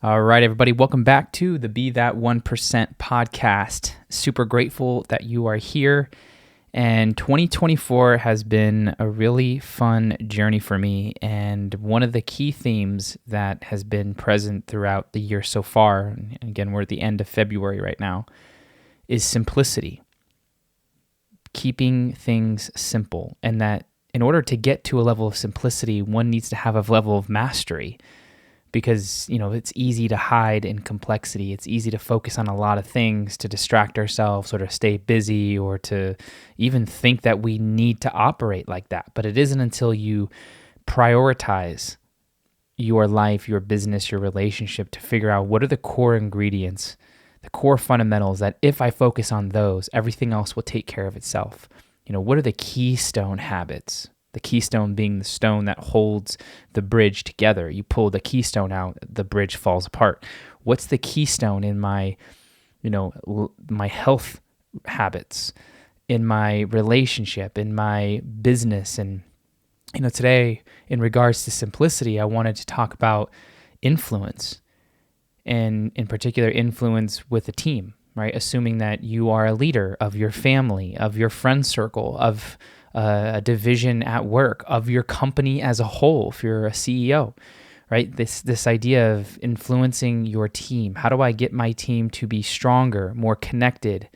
All right, everybody, welcome back to the Be That 1% podcast. Super grateful that you are here. And 2024 has been a really fun journey for me. And one of the key themes that has been present throughout the year so far, and again, we're at the end of February right now, is simplicity. Keeping things simple. And that in order to get to a level of simplicity, one needs to have a level of mastery. Because, it's easy to hide in complexity. It's easy to focus on a lot of things, to distract ourselves or to stay busy or to even think that we need to operate like that. But it isn't until you prioritize your life, your business, your relationship to figure out what are the core ingredients, the core fundamentals that if I focus on those, everything else will take care of itself. What are the keystone habits? The keystone being the stone that holds the bridge together. You pull the keystone out, the bridge falls apart. What's the keystone in my, my health habits, in my relationship, in my business? And, today, in regards to simplicity, I wanted to talk about influence, and in particular, influence with a team, right? Assuming that you are a leader of your family, of your friend circle, of a division at work, of your company as a whole, if you're a CEO, right? This idea of influencing your team. How do I get my team to be stronger, more connected,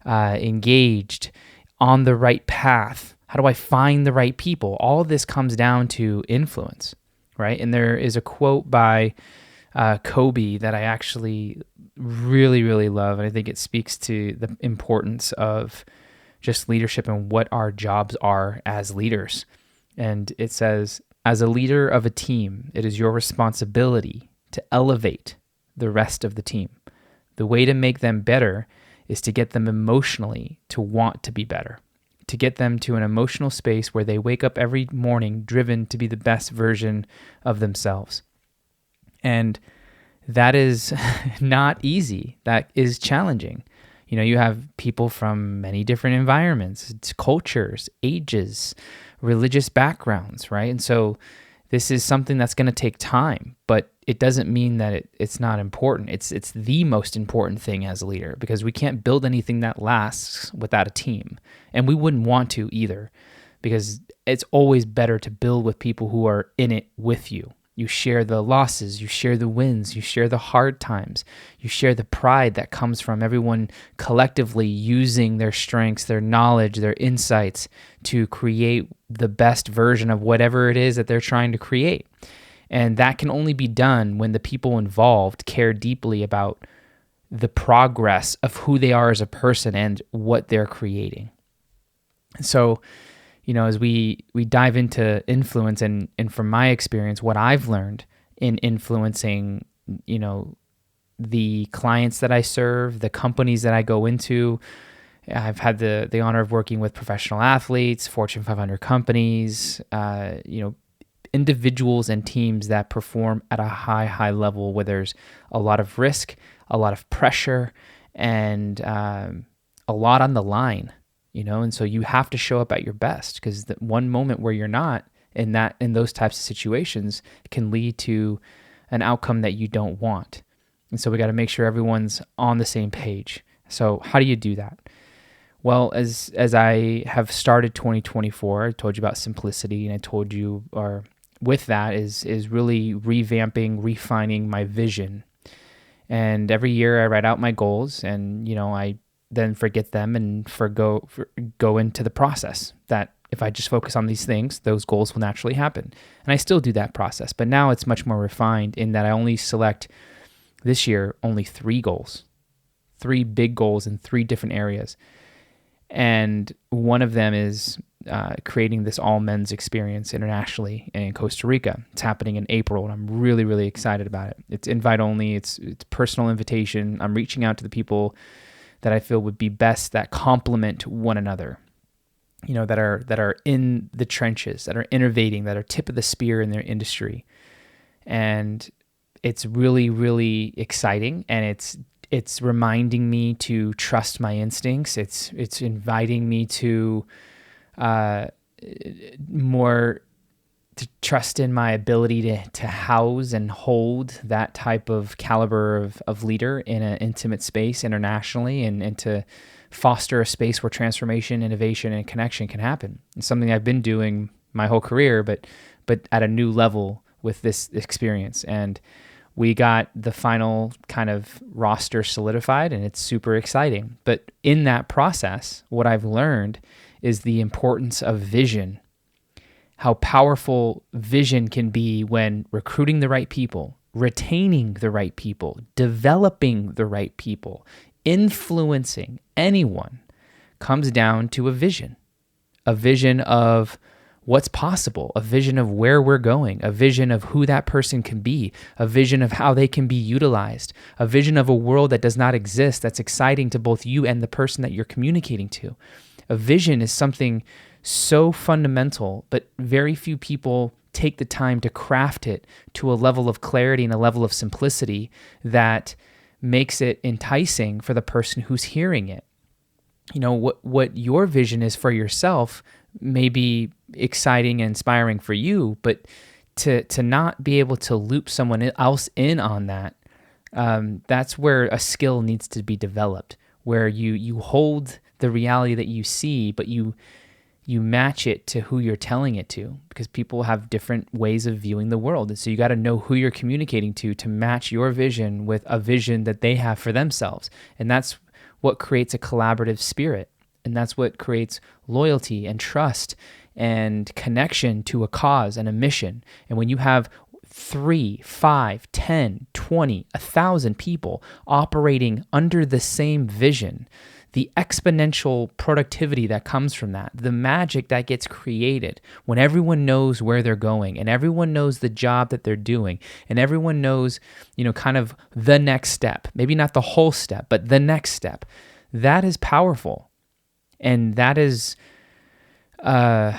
engaged, on the right path? How do I find the right people? All of this comes down to influence, right? And there is a quote by Kobe that I actually really, really love, and I think it speaks to the importance of just leadership and what our jobs are as leaders. And it says, as a leader of a team, it is your responsibility to elevate the rest of the team. The way to make them better is to get them emotionally to want to be better, to get them to an emotional space where they wake up every morning driven to be the best version of themselves. And that is not easy. That is challenging. You have people from many different environments, cultures, ages, religious backgrounds, right? And so this is something that's going to take time, but it doesn't mean that it's not important. It's the most important thing as a leader, because we can't build anything that lasts without a team. And we wouldn't want to either, because it's always better to build with people who are in it with you. You share the losses, you share the wins, you share the hard times, you share the pride that comes from everyone collectively using their strengths, their knowledge, their insights to create the best version of whatever it is that they're trying to create. And that can only be done when the people involved care deeply about the progress of who they are as a person and what they're creating. So, as we dive into influence and from my experience, what I've learned in influencing, the clients that I serve, the companies that I go into, I've had the honor of working with professional athletes, Fortune 500 companies, individuals and teams that perform at a high level where there's a lot of risk, a lot of pressure, and a lot on the line. And so you have to show up at your best, because the one moment where you're not in those types of situations can lead to an outcome that you don't want. And so we got to make sure everyone's on the same page. So how do you do that? Well, as I have started 2024, I told you about simplicity, and I told you, or with that is really revamping, refining my vision. And every year I write out my goals, and I then forget them and go into the process that if I just focus on these things, those goals will naturally happen. And I still do that process, but now it's much more refined in that I only select this year only 3 goals, 3 big goals in 3 different areas. And one of them is creating this all men's experience internationally in Costa Rica. It's happening in April, and I'm really, really excited about it. It's invite only. It's personal invitation. I'm reaching out to the people that I feel would be best, that complement one another, that are in the trenches, that are innovating, that are tip of the spear in their industry. And it's really, really exciting, and it's reminding me to trust my instincts. It's inviting me to more to trust in my ability to house and hold that type of caliber of leader in an intimate space internationally, and to foster a space where transformation, innovation, and connection can happen. It's something I've been doing my whole career, but at a new level with this experience. And we got the final kind of roster solidified, and it's super exciting. But in that process, what I've learned is the importance of vision, how powerful vision can be when recruiting the right people, retaining the right people, developing the right people, influencing anyone comes down to a vision of what's possible, a vision of where we're going, a vision of who that person can be, a vision of how they can be utilized, a vision of a world that does not exist that's exciting to both you and the person that you're communicating to. A vision is something so fundamental, but very few people take the time to craft it to a level of clarity and a level of simplicity that makes it enticing for the person who's hearing it. You know, what your vision is for yourself may be exciting and inspiring for you, but to not be able to loop someone else in on that, that's where a skill needs to be developed, where you hold the reality that you see, but you match it to who you're telling it to, because people have different ways of viewing the world. And so you got to know who you're communicating to match your vision with a vision that they have for themselves. And that's what creates a collaborative spirit. And that's what creates loyalty and trust and connection to a cause and a mission. And when you have 3, 5, 10, 20, 1,000 people operating under the same vision, the exponential productivity that comes from that, the magic that gets created when everyone knows where they're going and everyone knows the job that they're doing and everyone knows, kind of the next step, maybe not the whole step, but the next step, that is powerful. And that is a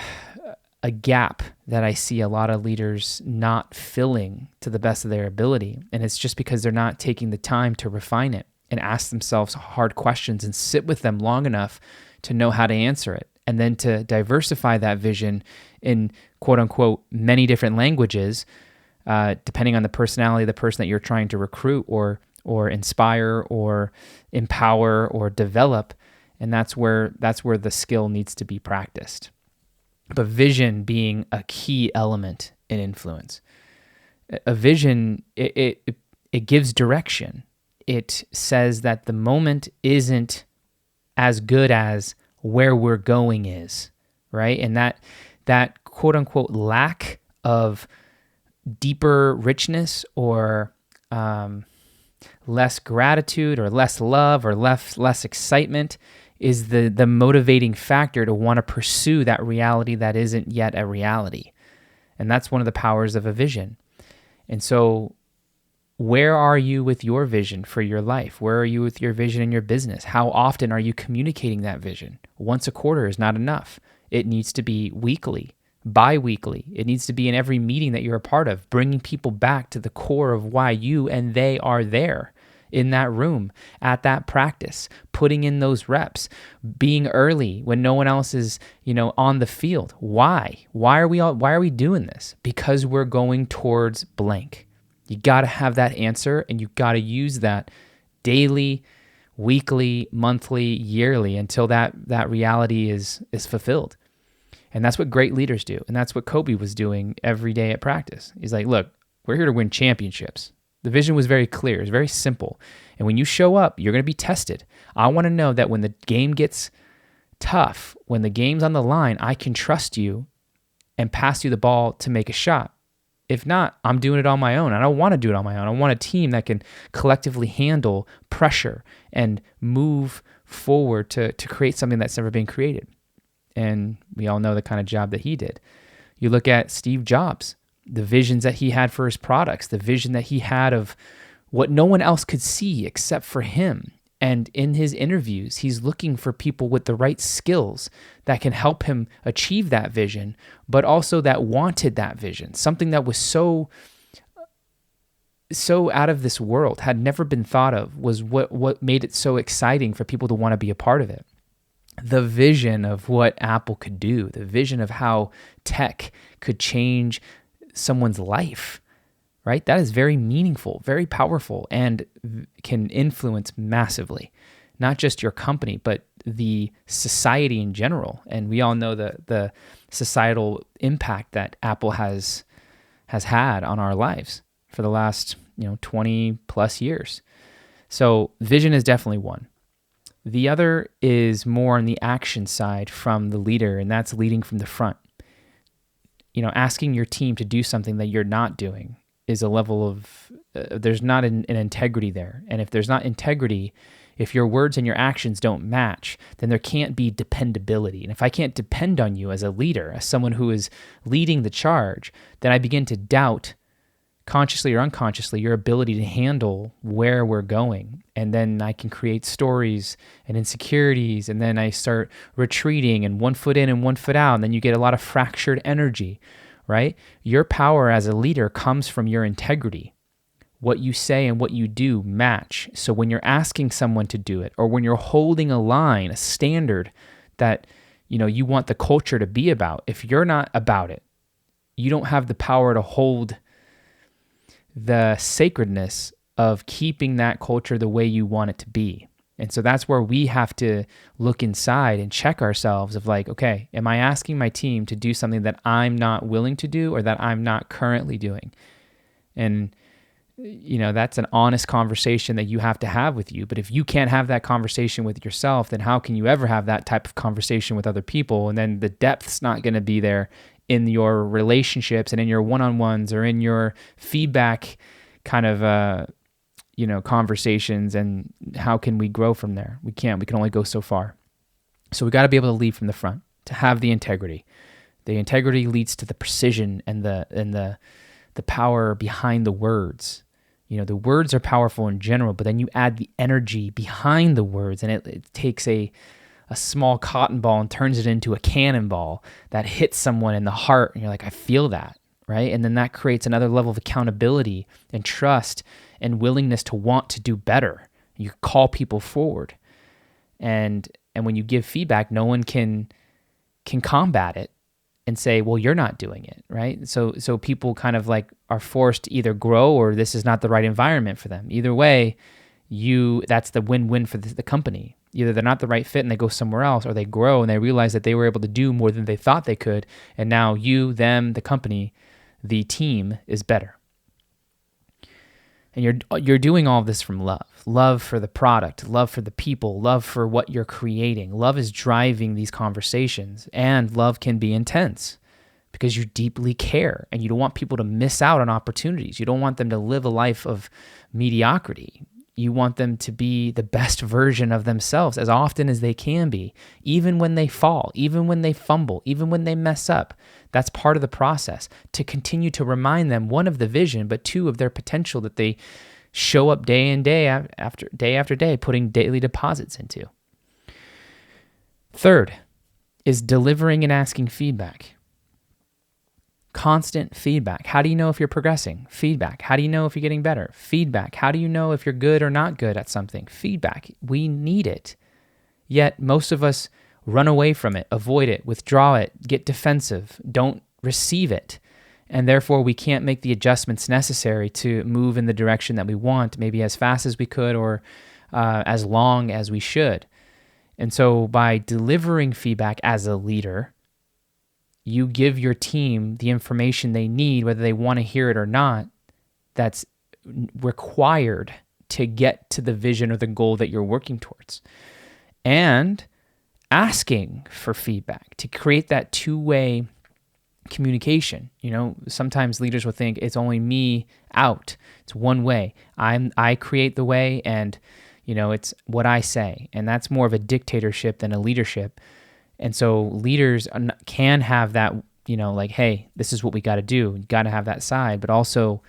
gap that I see a lot of leaders not filling to the best of their ability. And it's just because they're not taking the time to refine it and ask themselves hard questions and sit with them long enough to know how to answer it. And then to diversify that vision in quote unquote many different languages, depending on the personality of the person that you're trying to recruit or inspire or empower or develop. And that's where the skill needs to be practiced. But vision being a key element in influence. A vision, it gives direction. It says that the moment isn't as good as where we're going is, right? And that quote unquote lack of deeper richness or less gratitude or less love or less excitement is the motivating factor to want to pursue that reality that isn't yet a reality. And that's one of the powers of a vision. And so where are you with your vision for your life? Where are you with your vision in your business? How often are you communicating that vision? Once a quarter is not enough. It needs to be weekly, bi-weekly. It needs to be in every meeting that you're a part of, bringing people back to the core of why you and they are there in that room, at that practice, putting in those reps, being early when no one else is, on the field. Why? Why are we doing this? Because we're going towards blank. You got to have that answer, and you got to use that daily, weekly, monthly, yearly until that reality is fulfilled. And that's what great leaders do. And that's what Kobe was doing every day at practice. He's like, look, we're here to win championships. The vision was very clear. It's very simple. And when you show up, you're going to be tested. I want to know that when the game gets tough, when the game's on the line, I can trust you and pass you the ball to make a shot. If not, I'm doing it on my own. I don't want to do it on my own. I want a team that can collectively handle pressure and move forward to create something that's never been created. And we all know the kind of job that he did. You look at Steve Jobs, the visions that he had for his products, the vision that he had of what no one else could see except for him. And in his interviews, he's looking for people with the right skills that can help him achieve that vision, but also that wanted that vision, something that was so out of this world, had never been thought of, was what made it so exciting for people to want to be a part of it. the vision of what Apple could do, the vision of how tech could change someone's life, right? That is very meaningful, very powerful, and can influence massively, not just your company, but the society in general. And we all know the societal impact that Apple has had on our lives for the last 20 plus years. So vision is definitely one. The other is more on the action side from the leader, and that's leading from the front. Asking your team to do something that you're not doing is a level of, there's not an integrity there. And if there's not integrity, if your words and your actions don't match, then there can't be dependability. And if I can't depend on you as a leader, as someone who is leading the charge, then I begin to doubt, consciously or unconsciously, your ability to handle where we're going. And then I can create stories and insecurities, and then I start retreating and 1 foot in and 1 foot out, and then you get a lot of fractured energy, right? Your power as a leader comes from your integrity. What you say and what you do match. So when you're asking someone to do it, or when you're holding a line, a standard that you want the culture to be about, if you're not about it, you don't have the power to hold the sacredness of keeping that culture the way you want it to be. And so that's where we have to look inside and check ourselves of like, okay, am I asking my team to do something that I'm not willing to do or that I'm not currently doing? And that's an honest conversation that you have to have with you. But if you can't have that conversation with yourself, then how can you ever have that type of conversation with other people? And then the depth's not going to be there in your relationships and in your one-on-ones or in your feedback kind of, conversations. And how can we grow from there? We can't. We can only go so far. So we got to be able to lead from the front, to have the integrity. The integrity leads to the precision and the power behind the words. The words are powerful in general, but then you add the energy behind the words, and it takes a small cotton ball and turns it into a cannonball that hits someone in the heart, and you're like, I feel that, right? And then that creates another level of accountability and trust and willingness to want to do better. You call people forward, and when you give feedback, no one can combat it and say, well, you're not doing it, right? So people kind of like are forced to either grow or this is not the right environment for them. Either way, that's the win-win for the company. Either they're not the right fit and they go somewhere else, or they grow and they realize that they were able to do more than they thought they could. And now you, them, the company, the team is better. And you're doing all of this from love for the product, love for the people, love for what you're creating. Love is driving these conversations, and love can be intense because you deeply care and you don't want people to miss out on opportunities. You don't want them to live a life of mediocrity. You want them to be the best version of themselves as often as they can be, even when they fall, even when they fumble, even when they mess up. That's part of the process, to continue to remind them, one, of the vision, but two, of their potential that they show up day in, day after day, putting daily deposits into. Third is delivering and asking feedback. Constant feedback. How do you know if you're progressing? Feedback. How do you know if you're getting better? Feedback. How do you know if you're good or not good at something? Feedback. We need it. Yet most of us run away from it, avoid it, withdraw it, get defensive, don't receive it. And therefore we can't make the adjustments necessary to move in the direction that we want, maybe as fast as we could or as long as we should. And so by delivering feedback as a leader, you give your team the information they need, whether they want to hear it or not, that's required to get to the vision or the goal that you're working towards. And asking for feedback to create that two-way communication. Sometimes leaders will think it's only me out. It's one way. I create the way, and it's what I say. And that's more of a dictatorship than a leadership. And so leaders can have that, like, hey, this is what we got to do. You got to have that side, but also,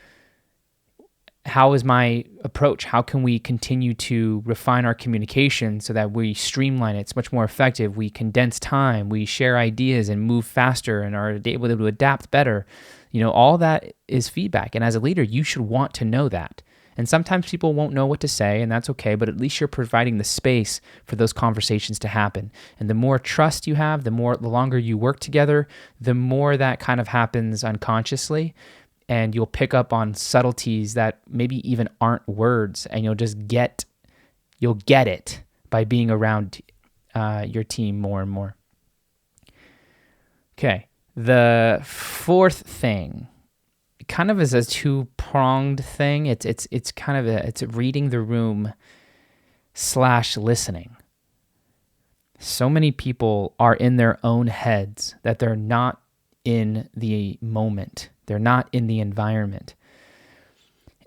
how is my approach? How can we continue to refine our communication so that we streamline it? It's much more effective. We condense time, we share ideas and move faster and are able to adapt better. All that is feedback. And as a leader, you should want to know that. And sometimes people won't know what to say, and that's okay, but at least you're providing the space for those conversations to happen. And the more trust you have, the longer you work together, the more that kind of happens unconsciously. And you'll pick up on subtleties that maybe even aren't words, and you'll get it by being around your team more and more. Okay, the fourth thing kind of is a two-pronged thing. It's kind of it's reading the room / listening. So many people are in their own heads that they're not in the moment. They're not in the environment.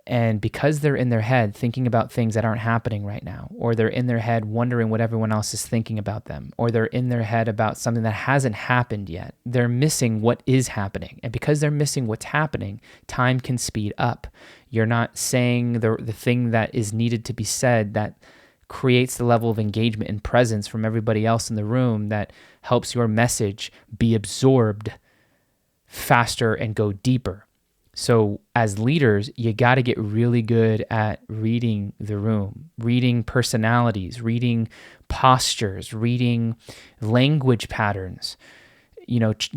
And because they're in their head thinking about things that aren't happening right now, or they're in their head wondering what everyone else is thinking about them, or they're in their head about something that hasn't happened yet, they're missing what is happening. And because they're missing what's happening, time can speed up. You're not saying the thing that is needed to be said that creates the level of engagement and presence from everybody else in the room that helps your message be absorbed faster and go deeper. So as leaders, you got to get really good at reading the room, reading personalities, reading postures, reading language patterns,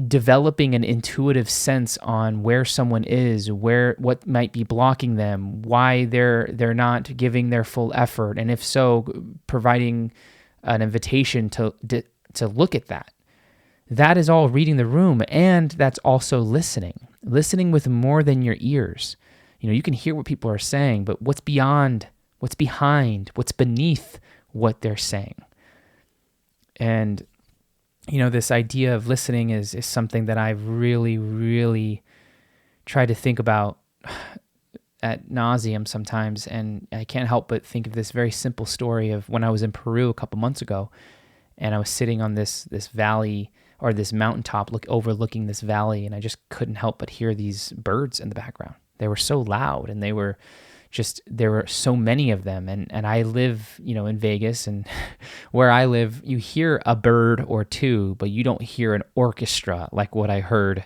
developing an intuitive sense on where someone is, what might be blocking them, why they're not giving their full effort, and if so, providing an invitation to look at that. That is all reading the room, and that's also listening with more than your ears. You can hear what people are saying, but what's behind, what's beneath what they're saying. And, this idea of listening is something that I've really, really tried to think about ad nauseum sometimes, and I can't help but think of this very simple story of when I was in Peru a couple months ago, and I was sitting on this valley, or this mountaintop overlooking this valley, and I just couldn't help but hear these birds in the background. They were so loud, and there were so many of them, and I live, in Vegas, and where I live, you hear a bird or two, but you don't hear an orchestra like what I heard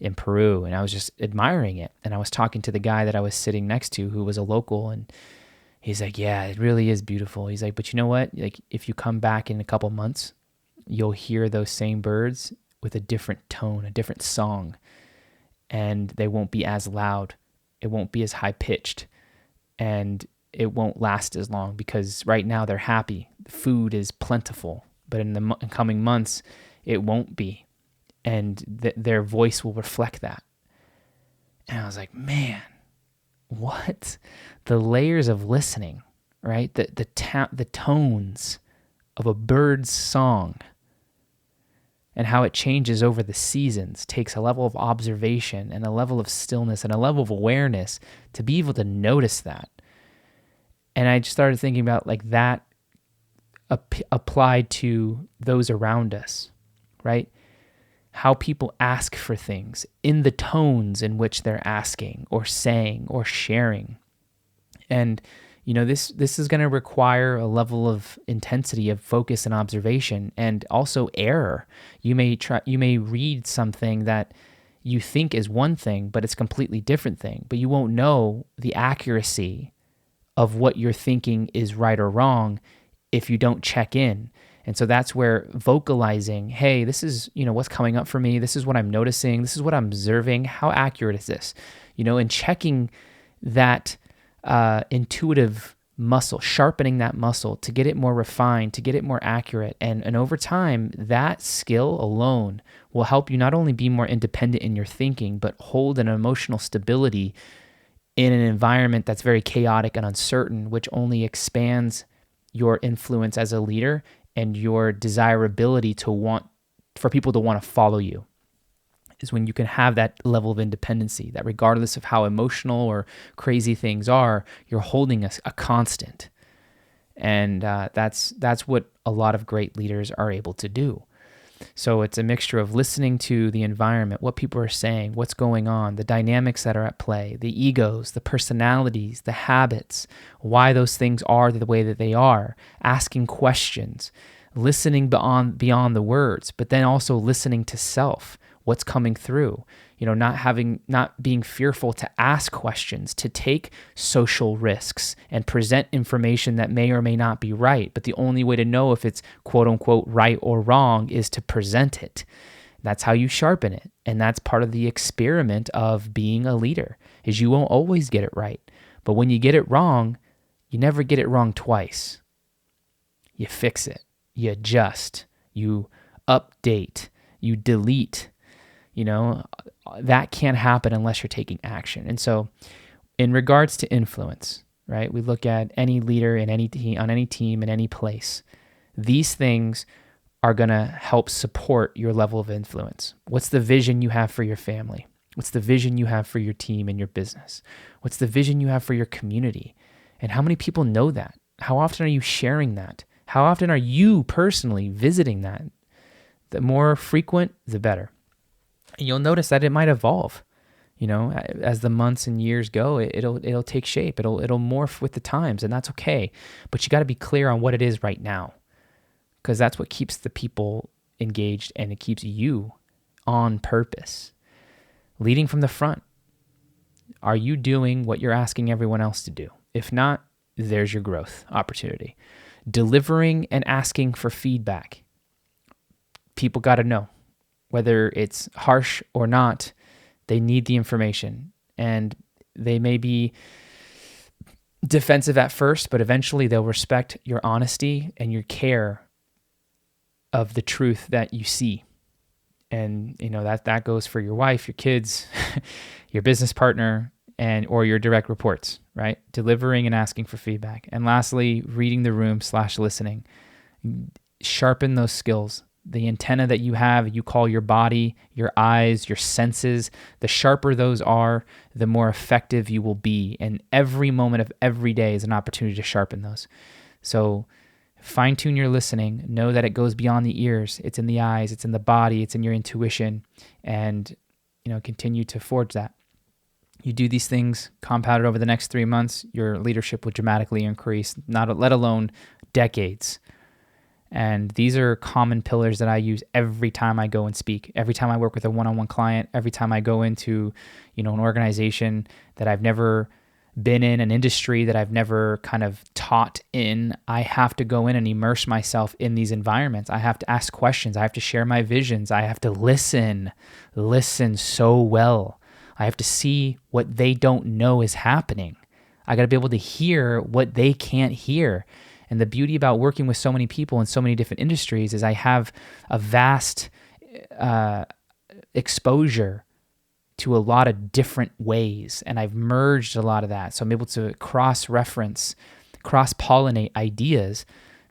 in Peru, and I was just admiring it, and I was talking to the guy that I was sitting next to who was a local, and he's like, yeah, it really is beautiful. He's like, but you know what? Like, if you come back in a couple months, you'll hear those same birds with a different tone, a different song, and they won't be as loud. It won't be as high pitched, and it won't last as long because right now they're happy. The food is plentiful, but in the coming months, it won't be, and their voice will reflect that. And I was like, man, what? The layers of listening, right? The tones of a bird's song, and how it changes over the seasons takes a level of observation and a level of stillness and a level of awareness to be able to notice that. And I just started thinking about like that applied to those around us, right? How people ask for things in the tones in which they're asking or saying or sharing. And this is going to require a level of intensity of focus and observation, and also error. You may read something that you think is one thing, but it's a completely different thing. But you won't know the accuracy of what you're thinking is right or wrong if you don't check in. And so that's where vocalizing, hey, this is what's coming up for me. This is what I'm noticing. This is what I'm observing. How accurate is this? And checking that intuitive muscle, sharpening that muscle to get it more refined, to get it more accurate. And over time, that skill alone will help you not only be more independent in your thinking, but hold an emotional stability in an environment that's very chaotic and uncertain, which only expands your influence as a leader and your desirability for people to want to follow you. Is when you can have that level of independency, that regardless of how emotional or crazy things are, you're holding a constant. And that's what a lot of great leaders are able to do. So it's a mixture of listening to the environment, what people are saying, what's going on, the dynamics that are at play, the egos, the personalities, the habits, why those things are the way that they are, asking questions, listening beyond the words, but then also listening to self. what's coming through, not being fearful to ask questions, to take social risks and present information that may or may not be right. But the only way to know if it's quote unquote right or wrong is to present it. That's how you sharpen it. And that's part of the experiment of being a leader, is you won't always get it right. But when you get it wrong, you never get it wrong twice. You fix it, you adjust, you update, you delete. That can't happen unless you're taking action. And so in regards to influence, right, we look at any leader in any team, on any team, in any place. These things are going to help support your level of influence. What's the vision you have for your family? What's the vision you have for your team and your business? What's the vision you have for your community? And how many people know that? How often are you sharing that? How often are you personally visiting that? The more frequent, the better. And you'll notice that it might evolve. As the months and years go, it'll take shape. It'll morph with the times, and that's okay. But you got to be clear on what it is right now, because that's what keeps the people engaged and it keeps you on purpose. Leading from the front. Are you doing what you're asking everyone else to do? If not, there's your growth opportunity. Delivering and asking for feedback. People got to know. Whether it's harsh or not, they need the information. And they may be defensive at first, but eventually they'll respect your honesty and your care of the truth that you see. And that goes for your wife, your kids, your business partner, or your direct reports, right? Delivering and asking for feedback. And lastly, reading the room / listening. Sharpen those skills. The antenna that you have, you call your body, your eyes, your senses, the sharper those are, the more effective you will be. And every moment of every day is an opportunity to sharpen those. So fine-tune your listening. Know that it goes beyond the ears. It's in the eyes, it's in the body, it's in your intuition. And, continue to forge that. You do these things compounded over the next 3 months, your leadership will dramatically increase, let alone decades. And these are common pillars that I use every time I go and speak, every time I work with a one-on-one client, every time I go into, an organization that I've never been in, an industry that I've never kind of taught in. I have to go in and immerse myself in these environments. I have to ask questions. I have to share my visions. I have to listen so well. I have to see what they don't know is happening. I got to be able to hear what they can't hear. And the beauty about working with so many people in so many different industries is I have a vast exposure to a lot of different ways, and I've merged a lot of that. So I'm able to cross-reference, cross-pollinate ideas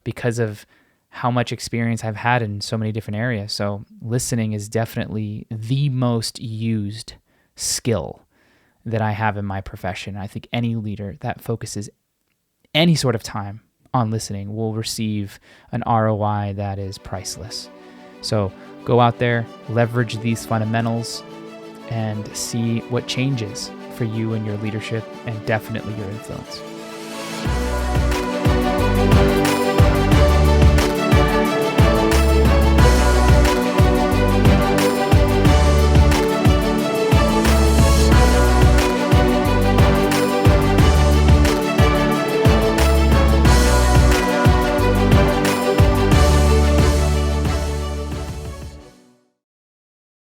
because of how much experience I've had in so many different areas. So listening is definitely the most used skill that I have in my profession. I think any leader that focuses any sort of time on listening will receive an ROI that is priceless. So go out there, leverage these fundamentals, and see what changes for you and your leadership and definitely your influence.